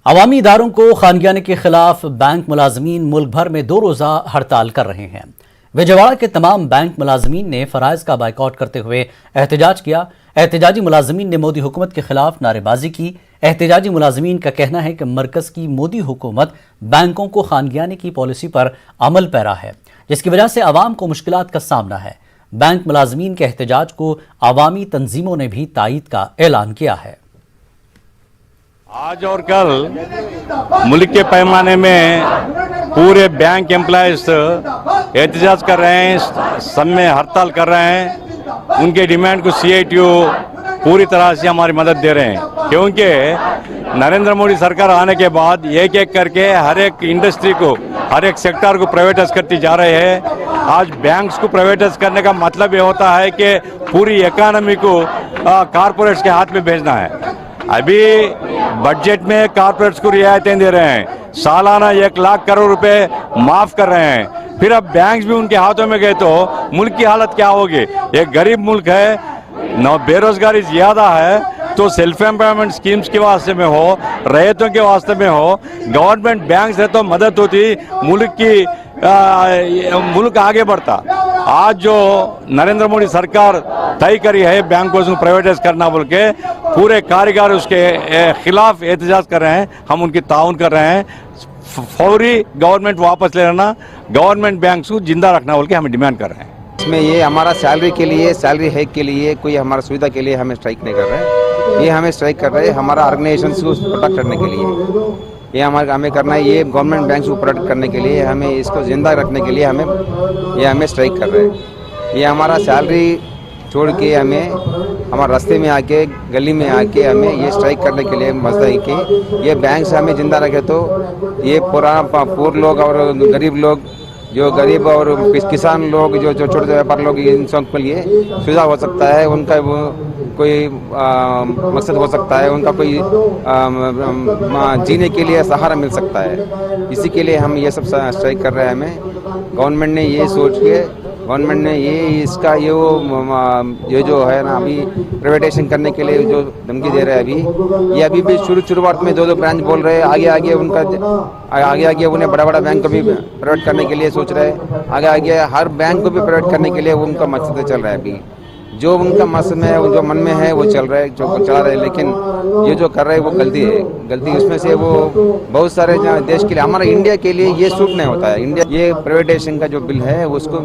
अवामी इदारों को खानगियाने के खिलाफ बैंक मुलाजमीन मुल्क भर में 2 रोज़ा हड़ताल कर रहे हैं। विजयवाड़ा के तमाम बैंक मुलाजमीन ने फराइज का बाइकआउट करते हुए एहतजाज किया। एहतजाजी मुलाजमीन ने मोदी हुकूमत के खिलाफ नारेबाजी की। एहतजाजी मुलाजमीन का कहना है कि मरकज की मोदी हुकूमत बैंकों को खानगियाने की पॉलिसी पर अमल पैरा है, जिसकी वजह से अवाम को मुश्किलात का सामना है। बैंक मुलाजमीन के एहतजाज को अवामी तंजीमों ने भी तायीद का ऐलान किया है। आज और कल मुल्क के पैमाने में पूरे बैंक एम्प्लॉयज एहतजाज कर रहे हैं, सब में हड़ताल कर रहे हैं। उनके डिमांड को CITU पूरी तरह से हमारी मदद दे रहे हैं, क्योंकि नरेंद्र मोदी सरकार आने के बाद एक एक करके हर एक इंडस्ट्री को, हर एक सेक्टर को प्राइवेटाइज करती जा रहे हैं। आज बैंक्स को प्राइवेटाइज करने का मतलब ये होता है कि पूरी इकोनॉमी को कारपोरेट्स के हाथ में भेजना है। अभी बजट में कारपोरेट्स को रियायतें दे रहे हैं, सालाना 1 लाख करोड़ रुपए माफ कर रहे हैं। फिर अब बैंक्स भी उनके हाथों में गए तो मुल्क की हालत क्या होगी? एक गरीब मुल्क है, बेरोजगारी ज्यादा है, तो सेल्फ एम्प्लॉयमेंट स्कीम्स के वास्ते में हो, रैयतों के वास्ते में हो, गवर्नमेंट बैंक से तो मदद होती, मुल्क आगे बढ़ता। आज जो नरेंद्र मोदी सरकार तय करी है बैंकों को प्राइवेटाइज करना बोल के, पूरे कारीगर उसके खिलाफ एहतजाज कर रहे हैं। हम उनकी ताउन कर रहे हैं। फौरी गवर्नमेंट वापस ले लेना, गवर्नमेंट बैंक को जिंदा रखना बोल के हम डिमांड कर रहे हैं। इसमें ये हमारा सैलरी के लिए, सैलरी हैक के लिए, कोई हमारा सुविधा के लिए हमें स्ट्राइक नहीं कर रहे हैं। ये हमें स्ट्राइक कर रहे हैं हमारा ऑर्गेनाइजेशन को प्रोटेक्ट करने के लिए। ये हमें करना है, ये गवर्नमेंट बैंक को प्रोटेक्ट करने के लिए, हमें इसको जिंदा रखने के लिए हमें स्ट्राइक कर रहे हैं। ये हमारा सैलरी छोड़ के हमारे रास्ते में आके, गली में आके हमें ये स्ट्राइक करने के लिए मजदा है कि ये बैंक से हमें जिंदा रखे तो ये पूर लोग और गरीब लोग, जो गरीब और किसान लोग, जो छोटे व्यापार लोग, इन सब के लिए सुविधा हो सकता है, उनका कोई मकसद हो सकता है, उनका कोई जीने के लिए सहारा मिल सकता है। इसी के लिए हम ये सब स्ट्राइक कर रहे हैं। हमें गवर्नमेंट ने ये सोच के, गवर्नमेंट ने ये जो है ना, अभी प्राइवेटाइजेशन करने के लिए जो धमकी दे रहे हैं, अभी भी शुरुआत में 2 ब्रांच बोल रहे हैं, आगे उन्हें बड़ा बैंक को भी प्राइवेट करने के लिए सोच रहे हैं, आगे हर बैंक को भी प्राइवेट करने के लिए उनका मकसद चल रहा है। अभी जो उनका मकसद में है, जो मन में है वो चल रहा है, जो चला रहे हैं, लेकिन ये जो कर रहे हैं वो गलती उसमें से वो बहुत सारे देश के लिए, हमारा इंडिया के लिए ये सूट नहीं होता है। इंडिया ये प्राइवेटाइजेशन का जो बिल है उसको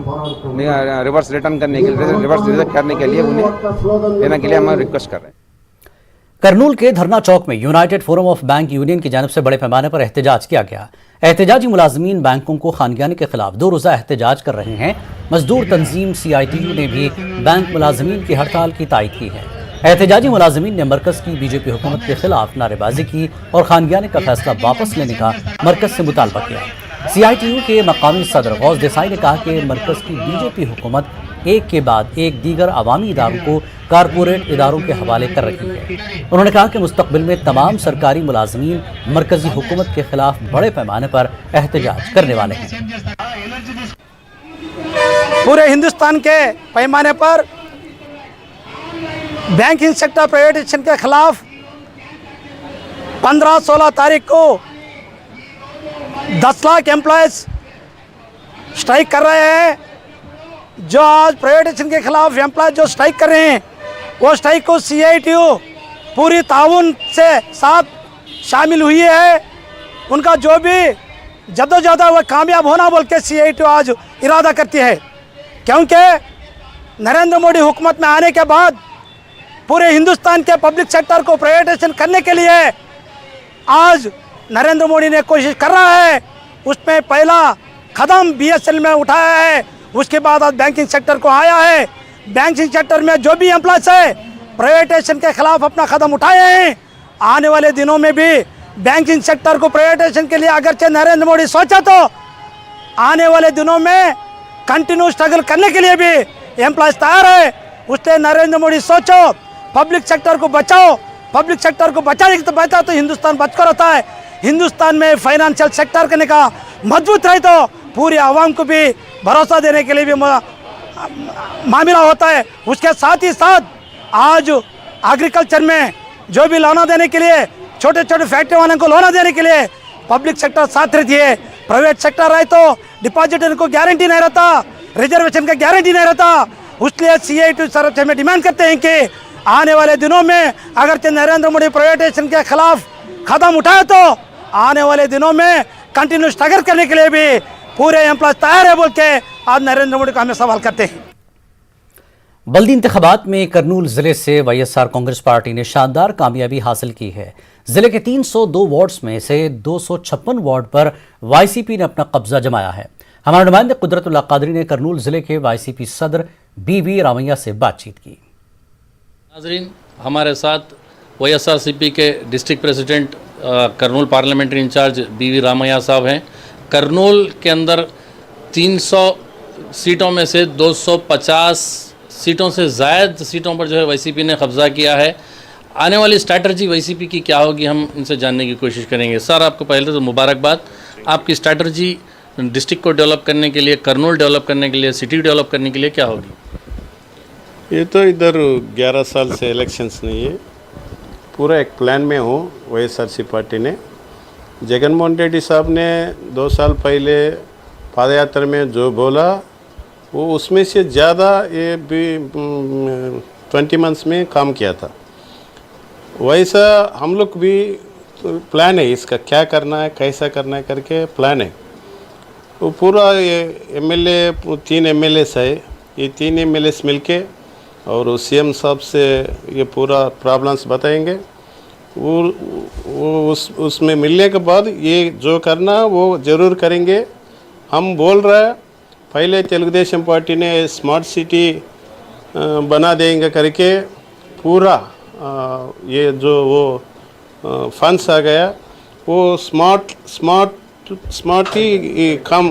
रिवर्स रिटर्न करने के लिए, रिवर्स रिजेक्ट करने के लिए उन्हें देने के लिए हम रिक्वेस्ट कर रहे हैं। करनूल के धरना चौक में United forum of bank union की जानिब से बड़े पैमाने पर एहतजाज किया गया। एहतजाजी मुलाजमीन बैंकों को खानगियाने के खिलाफ 2 रोज़ा एहतजाज कर रहे हैं। मजदूर तंजीम CITU ने भी बैंक मुलाजमीन की हड़ताल की तायीद की है। एहतजाजी मुलाजमीन ने मरकज की BJP हुकूमत के खिलाफ नारेबाजी की और खानगियाने का फैसला वापस लेने का मरकज से मुतालबा किया। CITU के मकामी सदर गौस देसाई ने कहा कि मरकज की BJP हुकूमत एक के बाद एक दीगर अवामी इदारों को कारपोरेट इदारों के हवाले कर रही है। उन्होंने कहा कि मुस्तकबिल में तमाम सरकारी मुलाजमीन मरकजी हुकूमत के खिलाफ बड़े पैमाने पर एहतजाज करने वाले हैं। पूरे हिंदुस्तान के पैमाने पर बैंकिंग सेक्टर प्राइवेटाइजेशन के खिलाफ 15-16 तारीख को 10 लाख एम्प्लॉयज स्ट्राइक कर रहे हैं। जो आज प्राइवेटाइजेशन के खिलाफ एम्प्लॉयज जो स्ट्राइक कर रहे हैं, वो स्ट्राइक को CITU पूरी ताउन से साथ शामिल हुई है। उनका जो भी जद्दोजहद है वो कामयाब होना बोल के CITU आज इरादा करती है, क्योंकि नरेंद्र मोदी हुकूमत में आने के बाद पूरे हिंदुस्तान के पब्लिक सेक्टर को प्राइवेटाइजेशन करने के लिए आज नरेंद्र मोदी ने कोशिश कर रहा है। उसमें पहला कदम BSNL में उठाया है, उसके बाद आज बैंकिंग सेक्टर को आया है। बैंकिंग सेक्टर में जो भी एम्प्लॉयज है प्राइवेटाइजेशन के खिलाफ अपना कदम उठाए हैं। आने वाले दिनों में भी बैंकिंग सेक्टर को प्राइवेटाइजेशन के लिए अगरचे नरेंद्र मोदी सोचा तो आने वाले दिनों में कंटिन्यू स्ट्रगल करने के लिए भी एम्प्लॉयज तैयार है। उससे नरेंद्र मोदी सोचो, पब्लिक सेक्टर को बचाओ, पब्लिक सेक्टर को बचाओ तो हिंदुस्तान बचकर होता है। हिंदुस्तान में फाइनेंशियल सेक्टर करने का मजबूत रहे तो पूरे आवाम को भी भरोसा देने के लिए भी मामला होता है। उसके साथ ही साथ आज एग्रीकल्चर में जो भी लाना देने के लिए छोटे छोटे फैक्ट्री वालों को लोन देने के लिए पब्लिक सेक्टर साथ रहती है, प्राइवेट सेक्टर है तो डिपॉजिट इनको गारंटी नहीं रहता, रिजर्वेशन का गारंटी नहीं रहता। इसलिए CITU सर से में डिमांड करते हैं कि आने वाले दिनों में अगर नरेंद्र मोदी प्राइवेटाइजेशन के खिलाफ कदम उठाए तो आने वाले दिनों में कंटिन्यू स्ट्रगल करने के लिए भी पूरे एम्प्लॉय तैयार है बोल के आज नरेंद्र मोदी को हमें सवाल करते हैं। बल्दी इंतखाबात में करनूल जिले से YSR कांग्रेस पार्टी ने शानदार कामयाबी हासिल की है। जिले के 302 वार्ड्स में से 256 वार्ड पर YCP ने अपना कब्जा जमाया है। हमारे नुमाइंदे कुदरतुल्लाह कादरी ने करनूल जिले के YCP सदर BV रामैया से बातचीत की। नाजरीन, हमारे साथ YSRCP के district president Kurnool parliamentary incharge BV Ramaiah साहब हैं। करनूल के अंदर 300 सीटों में से 250 सीटों से ज़ायद सीटों पर जो है YCP ने कब्ज़ा किया है। आने वाली स्ट्रैटजी YCP की क्या होगी, हम इनसे जानने की कोशिश करेंगे। सर, आपको पहले तो मुबारकबाद। आपकी स्ट्रैटजी डिस्ट्रिक्ट को डेवलप करने के लिए, करनूल डेवलप करने के लिए, सिटी डेवलप करने के लिए क्या होगी? ये तो इधर 11 साल से इलेक्शंस नहीं है, पूरा एक प्लान में हो YSRC पार्टी ने। जगनमोहन रेड्डी साहब ने 2 साल पहले पादयात्रा में जो बोला वो उसमें से ज़्यादा ये भी 20 मंथ्स में काम किया था। वैसा हम लोग भी प्लान है, इसका क्या करना है, कैसा करना है करके प्लान है। वो पूरा ये MLA 3 MLAs है, ये 3 MLAs मिलके और CM साहब से ये पूरा प्रॉब्लम्स बताएंगे। वो उसमें मिलने के बाद ये जो करना वो ज़रूर करेंगे। हम बोल रहे हैं पहले तेलुगुदेशम पार्टी ने स्मार्ट सिटी बना देंगे करके पूरा ये जो वो फंड्स आ गया वो स्मार्टली काम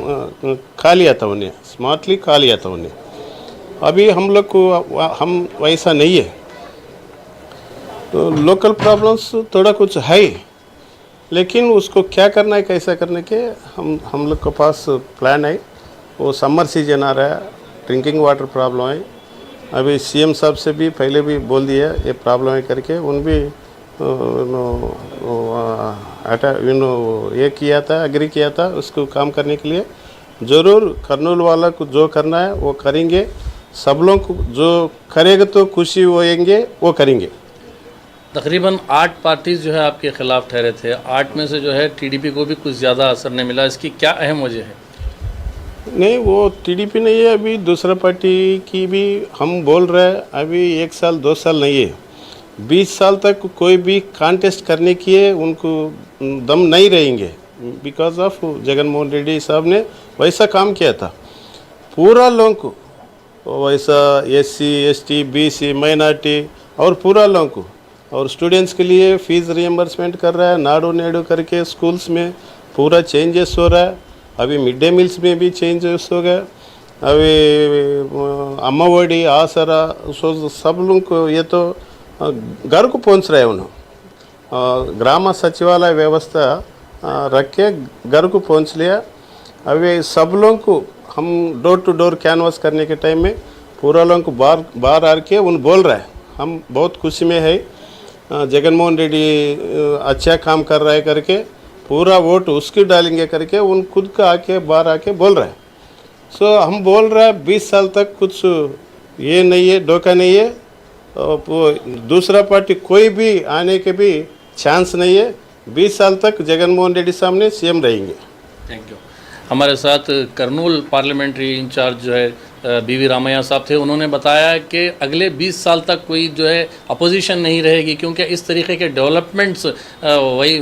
खा लिया था उन्हें, स्मार्टली खा लिया था उन्हें। अभी हम लोग को हम वैसा नहीं है, तो लोकल प्रॉब्लम्स थोड़ा कुछ है, लेकिन उसको क्या करना है, कैसा करने के हम लोग के पास प्लान है। वो समर सीजन आ रहा है, ड्रिंकिंग वाटर प्रॉब्लम है। अभी CM साहब से भी पहले भी बोल दिया ये प्रॉब्लम है करके, उन भी ये किया था, एग्री किया था उसको काम करने के लिए। ज़रूर करनूल वाला को जो करना है वो करेंगे, सब लोग को जो करेगा तो खुशी होएंगे वो करेंगे। तकरीबन 8 पार्टीज़ जो है आपके ख़िलाफ़ ठहरे थे, 8 में से जो है TDP को भी कुछ ज़्यादा असर नहीं मिला, इसकी क्या अहम वजह है? नहीं, वो TDP नहीं है, अभी दूसरा पार्टी की भी हम बोल रहे हैं। अभी 1 साल 2 साल नहीं है, 20 साल तक कोई भी कॉन्टेस्ट करने की उनको दम नहीं रहेंगे। बिकॉज ऑफ जगनमोहन रेड्डी साहब ने वैसा काम किया था, पूरा लोगों को वैसा SC ST BC माइनॉरिटी और पूरा लोगों को, और स्टूडेंट्स के लिए फ़ीस रियम्बर्समेंट कर रहा है, नाडो नेडो करके स्कूल्स में पूरा चेंजेस हो रहा है। अभी मिड डे मील्स में भी चेंजेस हो गए। अभी अम्मावड़ी आसरा सब लोगों को ये तो घर को पहुंच रहे हैं। उन्होंने ग्राम सचिवालय व्यवस्था रख के घर को पहुंच लिया। अभी सब लोगों को हम डोर टू डोर कैनवास करने के टाइम में पूरा लोगों को बाहर आके उन बोल रहा है हम बहुत खुशी में है, जगनमोहन रेड्डी अच्छा काम कर रहा है करके, पूरा वोट उसकी डालेंगे करके उन खुद का आके बाहर आके बोल रहा है। सो हम बोल रहे हैं 20 साल तक कुछ ये नहीं है, धोखा नहीं है, दूसरा पार्टी कोई भी आने के भी चांस नहीं है। 20 साल तक जगनमोहन रेड्डी साहब ने CM रहेंगे। Thank you. हमारे साथ करनूल पार्लियामेंट्री इंचार्ज जो है BV रामैया साहब थे। उन्होंने बताया कि अगले 20 साल तक कोई जो है अपोजिशन नहीं रहेगी, क्योंकि इस तरीके के डेवलपमेंट्स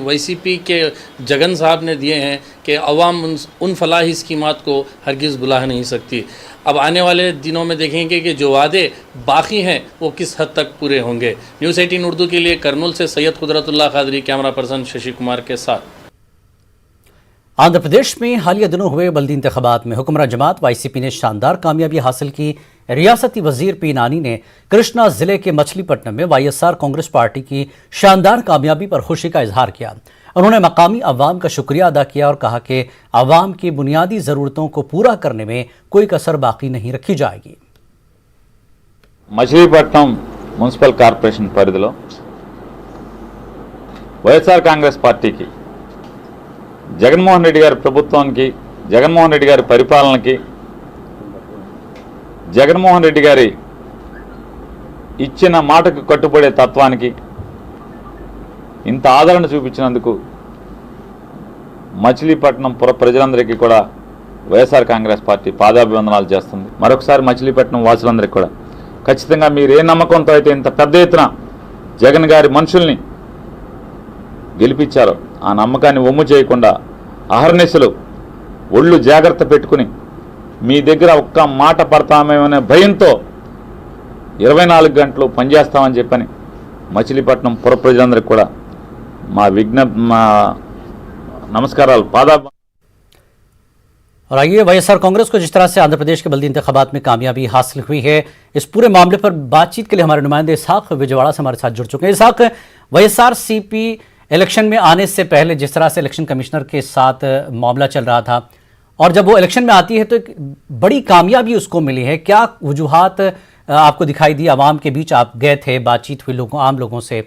YCP के जगन साहब ने दिए हैं कि अवाम उन फलाही स्कीमात को हरगिज़ बुला नहीं सकती। अब आने वाले दिनों में देखेंगे कि जो वादे बाकी हैं वो किस हद तक पूरे होंगे। न्यूज़ 18 उर्दू के लिए करनूल से सैयद कुदरतुल्लाह कादरी, कैमरा पर्सन शशि कुमार के साथ। आंध्र प्रदेश में हालिया दिनों हुए बल्दी इंतखाबात में हुक्मरान जमात YCP ने शानदार कामयाबी हासिल की। रियासती वजीर P नानी ने कृष्णा जिले के मछलीपट्टनम में YSR कांग्रेस पार्टी की शानदार कामयाबी पर खुशी का इजहार किया। उन्होंने मकामी अवाम का शुक्रिया अदा किया और कहा कि अवाम की बुनियादी ज़रूरतों को पूरा करने में कोई कसर बाकी नहीं रखी जाएगी। మచిలీపట్నం మున్సిపల్ కార్పొరేషన్ పరిధిలో వైఎస్ఆర్ కాంగ్రెస్ పార్టీకి జగన్మోహన్ రెడ్డి గారి ప్రభుత్వానికి జగన్మోహన్ రెడ్డి గారి పరిపాలనకి జగన్మోహన్ రెడ్డి గారి ఇచ్చిన మాటకు కట్టుబడే తత్వానికి ఇంత ఆదరణ చూపించినందుకు మచిలీపట్నం పుర ప్రజలందరికీ కూడా వైఎస్ఆర్ కాంగ్రెస్ పార్టీ పాదాభివందనాలు చేస్తుంది. మరొకసారి మచిలీపట్నం వాసులందరికీ కూడా ఖచ్చితంగా మీరు ఏ నమ్మకంతో అయితే ఇంత పెద్ద ఎత్తున జగన్ గారి మనుషుల్ని గెలిపించారో ఆ నమ్మకాన్ని ఒమ్ము చేయకుండా అహర్నిశలు ఒళ్ళు జాగ్రత్త పెట్టుకుని మీ దగ్గర ఒక్క మాట పడతామేమనే భయంతో 24 గంటలు పనిచేస్తామని చెప్పని మచిలీపట్నం పుర ప్రజలందరికీ కూడా మా నమస్కారాలు और आइए वाईएसआर कांग्रेस को जिस तरह से आंध्र प्रदेश के बल्दी इंतखाबात में कामयाबी हासिल हुई है, इस पूरे मामले पर बातचीत के लिए हमारे नुमाइंदे इसहाक विजयवाड़ा से हमारे साथ जुड़ चुके हैं। इसहाक, वाईएसआर सीपी इलेक्शन में आने से पहले जिस तरह से इलेक्शन कमिश्नर के साथ मामला चल रहा था और जब वो इलेक्शन में आती है तो एक बड़ी कामयाबी उसको मिली है, क्या वजूहात आपको दिखाई दी? आवाम के बीच आप गए थे, बातचीत हुई आम लोगों से,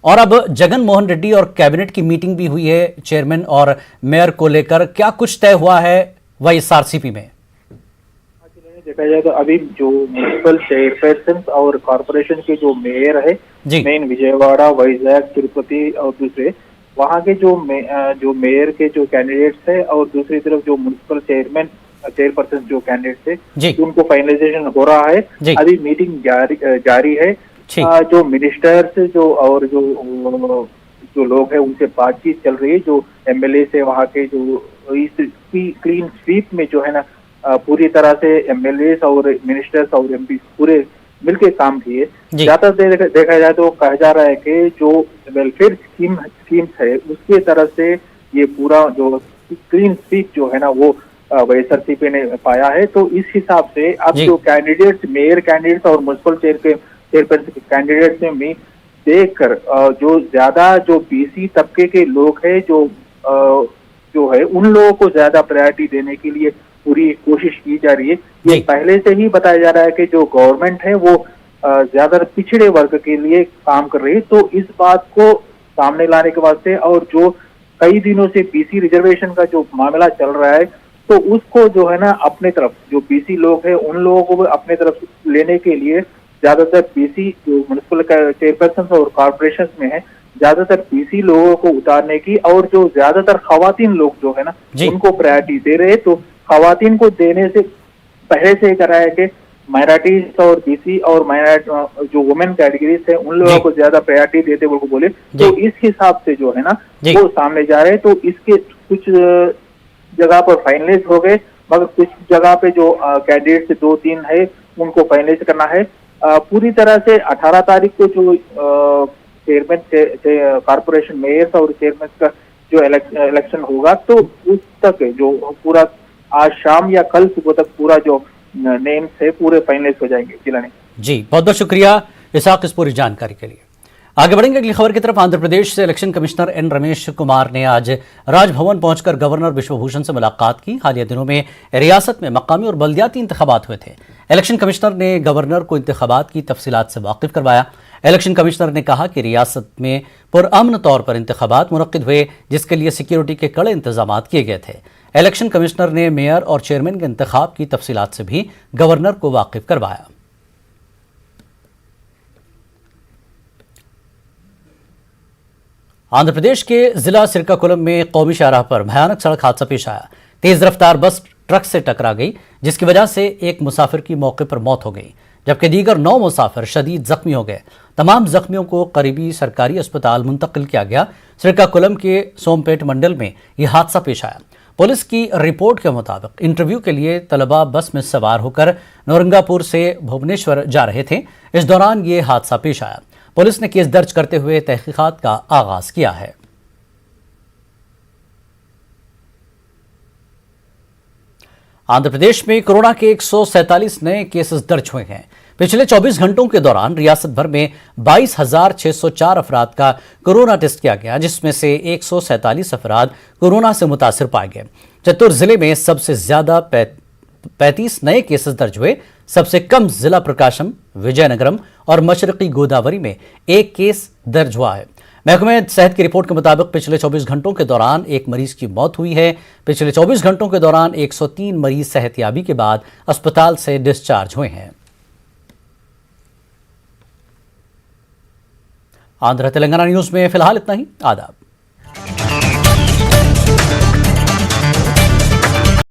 और अब जगन मोहन रेड्डी और कैबिनेट की मीटिंग भी हुई है चेयरमैन और मेयर को लेकर, क्या कुछ तय हुआ है वाईएसआरसीपी में? देखा जाए तो अभी जो म्यूनिसिपल चेयरपर्सन और कॉर्पोरेशन के जो मेयर है, मेन विजयवाड़ा, वैजाग, तिरुपति और दूसरे वहाँ के जो मेयर के जो कैंडिडेट्स है और दूसरी तरफ जो म्यूनिसिपल चेयरपर्सन जो कैंडिडेट्स है उनको फाइनलाइजेशन हो रहा है। अभी मीटिंग जारी है। जो मिनिस्टर्स जो और जो लोग हैं उनसे बातचीत चल रही है। जो एमएलए से वहाँ के जो इस क्लीन स्वीप में जो है ना पूरी तरह से एमएलए और मिनिस्टर्स और एमपी पूरे मिलके काम किए। ज्यादा देखा जाए तो कहा जा रहा है कि जो वेलफेयर स्कीम्स है उसके तरफ से ये पूरा जो क्लीन स्वीप जो है ना वो वाईएसआरसीपी ने पाया है। तो इस हिसाब से अब जो कैंडिडेट्स, मेयर कैंडिडेट्स और म्यूनिसिपल चेयरपर्सन कैंडिडेट्स में देखकर जो ज्यादा जो बीसी तबके के लोग हैं जो है उन लोगों को ज्यादा प्रायोरिटी देने के लिए पूरी कोशिश की जा रही है। ये पहले से ही बताया जा रहा है कि जो गवर्नमेंट है वो ज्यादा पिछड़े वर्ग के लिए काम कर रही है। तो इस बात को सामने लाने के वास्ते और जो कई दिनों से बीसी रिजर्वेशन का जो मामला चल रहा है तो उसको जो है ना अपने तरफ जो बीसी लोग हैं उन लोगों को अपने तरफ लेने के लिए ज्यादातर बीसी जो म्यूनिसिपल चेयरपर्सन और कॉर्पोरेशन में है ज्यादातर बीसी लोगों को उतारने की और जो ज्यादातर खवातीन लोग जो है ना उनको प्रायोरिटी दे रहे हैं। तो खवातीन को देने से पहले से करा है कि माइनॉरिटीज और बीसी और जो वुमेन कैटेगरीज है उन लोगों को ज्यादा प्रायोरिटी देते वो बोले। तो इस हिसाब से जो है ना वो सामने जा रहे हैं। तो इसके कुछ जगह पर फाइनलाइज हो गए मगर कुछ जगह पे जो कैंडिडेट्स 2-3 है उनको फाइनलाइज करना है। पूरी तरह से 18 तारीख को जो चेयरमैन कॉर्पोरेशन मेयर्स और चेयरमैन का जो इलेक्शन होगा तो उस तक जो पूरा आज शाम या कल सुबह तक पूरा जो नेम्स है पूरे फाइनलाइज हो जाएंगे। जिलानी जी बहुत बहुत शुक्रिया इसहाक इस पूरी जानकारी के लिए। आगे बढ़ेंगे अगली खबर की तरफ। आंध्र प्रदेश से election commissioner N Ramesh Kumar ने आज राजभवन पहुंचकर गवर्नर विश्वभूषण से मुलाकात की। हालिया दिनों में रियासत में मकामी और बल्दियाती इंतखाबात हुए थे। इलेक्शन कमिश्नर ने गवर्नर को इंतखाबात की तफसीलात से वाकिफ करवाया। इलेक्शन कमिश्नर ने कहा कि रियासत में पुरअमन तौर पर इंतखाबात मुनक्किद हुए जिसके लिए सिक्योरिटी के कड़े इंतजाम किए गए थे। इलेक्शन कमिश्नर ने मेयर और चेयरमैन के इंतखाब की तफसीलात से भी गवर्नर को वाकिफ करवाया। आंध्र प्रदेश के जिला श्रीकाकुलम में कौमी शाहराह पर भयानक सड़क हादसा पेश आया। तेज रफ्तार बस ट्रक से टकरा गई जिसकी वजह से एक मुसाफिर की मौके पर मौत हो गई जबकि दीगर 9 मुसाफिर शदीद जख्मी हो गए। तमाम जख्मियों को करीबी सरकारी अस्पताल मुंतकिल किया गया। श्रीकाकुलम के सोमपेट मंडल में यह हादसा पेश आया। पुलिस की रिपोर्ट के मुताबिक इंटरव्यू के लिए तलबा बस में सवार होकर नौरंगापुर से भुवनेश्वर जा रहे थे। इस दौरान ये हादसा पेश आया। पुलिस ने केस दर्ज करते हुए तहकीकात का आगाज किया है। आंध्र प्रदेश में कोरोना के 147 नए केसेस दर्ज हुए हैं। पिछले 24 घंटों के दौरान रियासत भर में 22,604 अफराद का कोरोना टेस्ट किया गया जिसमें से 147 अफराद कोरोना से मुतासिर पाए गए। चित्तौड़ जिले में सबसे ज्यादा 35 नए केसेस दर्ज हुए। सबसे कम जिला प्रकाशम, विजयनगरम और मशरकी गोदावरी में 1 केस दर्ज हुआ है। महकमे सेहत की रिपोर्ट के मुताबिक पिछले 24 घंटों के दौरान एक मरीज की मौत हुई है। पिछले 24 घंटों के दौरान 103 मरीज सेहतयाबी के बाद अस्पताल से डिस्चार्ज हुए हैं। आंध्र तेलंगाना न्यूज में फिलहाल इतना ही। आदाब।